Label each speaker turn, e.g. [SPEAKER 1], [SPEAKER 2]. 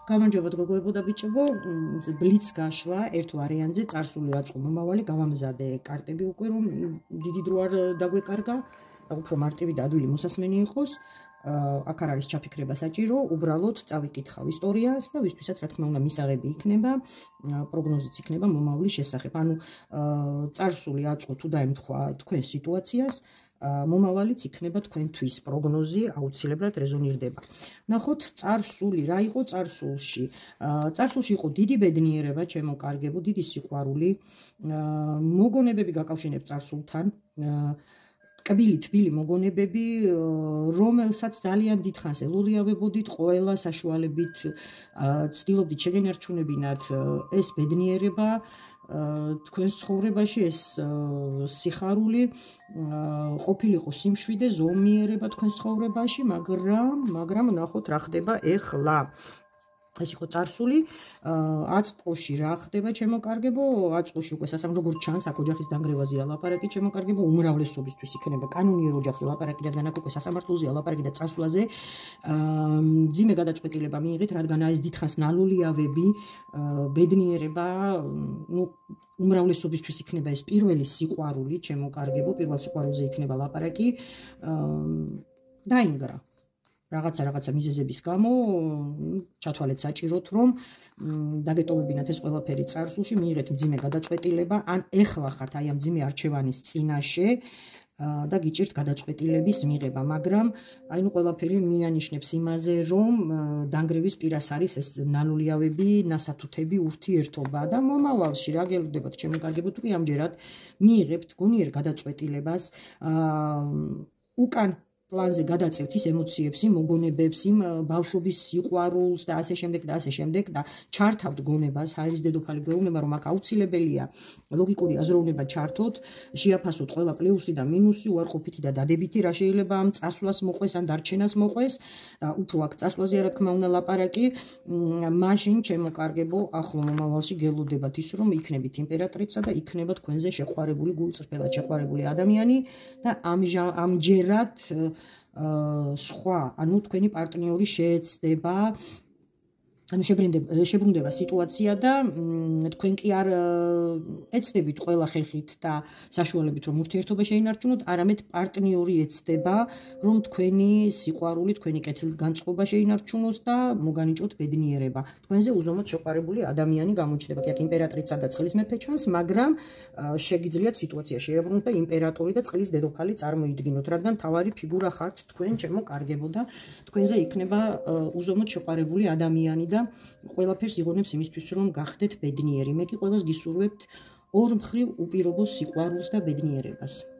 [SPEAKER 1] გამარჯობა გოგოებო და ბიჭებო, ბლიც გაშლა ერთ ვარიანტზე წარსული აწყო მომავალი გავამზადე კარტები უკვე რომ დიდი დრო არ დაგვეკარგა და უფრო მარტივი და ადვილი მოსასმენი იყოს. აქ არ არის ჩაფიქრება საჭირო, უბრალოდ წავიკითხავ ისტორიას და ვისთვისაც რა თქმა უნდა მისაღები იქნება, პროგნოზიც იქნება მომავლის შესახებ. ანუ წარსული აწყო თუ დაემთხვა თქვენ სიტუაციას, მომავალიც იქნება თქვენთვის პროგნოზი, აუცილებლად რეზონირდება. ნახოთ წარსული რა იყო წარსულში. წარსულში იყო დიდი ბედნიერება, ჩემო კარგებო, დიდი სიყვარული, მოგონებები გაკავშირებ წარსულთან, კბილი თბილი მოგონებები, რომელსაც ძალიან დიდხანს ელოლიავებოდით, ყველა საშუალებით ცდილობდით შეგენარჩუნებინათ ეს ბედნიერება თქვენს ცხოვრებაში, ეს სიხარული, ყოფილიყო სიმშვიდე, ზომიერება თქვენს ცხოვრებაში, მაგრამ ნახოთ რა ხდება ეხლა. ეს იყო წარსული, აწყოში რა ხდება, ჩემო კარგებო, აწყოში უკვე როგორც ჩანს, აქ ოჯახის დანგრევაზეა ლაპარაკი, ჩემო კარგებო, უმრავლესობისთვის იქნება კანონიერ ოჯახზე ლაპარაკი, რადგან აქ უკვე სასამართლოზეა ლაპარაკი და წასვლაზე მძიმე გადაწყვეტილება მიიღეთ, რადგან ეს დიდხანს ნალოლიავები, ბედნიერება, უმრავლესობისთვის იქნება ეს პირველი სიყვარული, ჩემო კარგებო, პირველ სიყვარულზე იქნება ლაპარაკი, დაინგრა. რაღაცა მიზეზების გამო ჩათვალეთ საჭიროთ რომ დაგეტოვებინათ ეს ყველაფერი წარსულში, მიიღეთ მძიმე გადაწყვეტილება, ან ეხლა ხართ აი ამ მძიმე არჩევანის წინაშე და გიჭირთ გადაწყვეტილების მიღება, მაგრამ აი ყველაფერი მიანიშნებს იმაზე, რომ დანგრევის პირას არის ეს ნალოლიავები, ნასათუთები, ურთიერთობა და მომავალში რა გელოდებათ, ჩემო კარგებო, თუ კი ამჯერად მიიღებთ გონიერ გადაწყვეტილებას, უკან პლანზე გადაწევთ ის ემოციებს, მოგონებებს, ბავშვობის სიყვარულს და ასე შემდეგ და ჩართავთ გონებას, ჰაერის დედოფალი გვეუბნება რომ აქ აუცილებელია ლოგიკური აზროვნება ჩართოთ, შეაფასოთ ყველა პლუსი და მინუსი, უარყოფითი და დადებითი, რა შეიძლება ამ წასვლას მოყვეს ან დარჩენას მოყვეს და უფრო აქ წასვლაზე რა თქმა უნდა ლაპარაკი, მაშინ ჩემო კარგებო, ახლო მომავალში გელოდებათ ის რომ იქნებით იმპერატრიცა და იქნება თქვენზე შეყვარებული, გულწრფელად შეყვარებული ადამიანი და ამჯერად სხვა, ანუ თქვენი პარტნიორი შეეცდება, ანუ შებრუნდება სიტუაცია და თქვენ კი არ ეცდებით ყველა ხერხით და საშუალებით რომ ურთიერთობა შეინარჩუნოთ, არამედ პარტნიორი ეცდება რომ თქვენი სიყვარული, თქვენი კეთილგანწყობა შეინარჩუნოს და მოგანიჭოთ ბედნიერება. თქვენზე უზომოდ შეყვარებული ადამიანი გამოჩნდება. კი აქ იმპერატრიცა და წყლის მეფე ჩანს, მაგრამ შეგიძლიათ სიტუაცია შეაბრუნოთ და იმპერატორი და წყლის დედოფალი წარმოიდგინოთ, რადგან თავარი ფიგურა ხართ თქვენ, ჩემო კარგებო და თქვენზე იქნება უზომოდ შეყვარებული ადამიანი და ყველაფერს იღონებს იმისთვის რომ გახდეთ ბედნიერი. მე კი ყველას გისურვებთ ორ მხრივ უპირობო სიყვარულს და ბედნიერებას.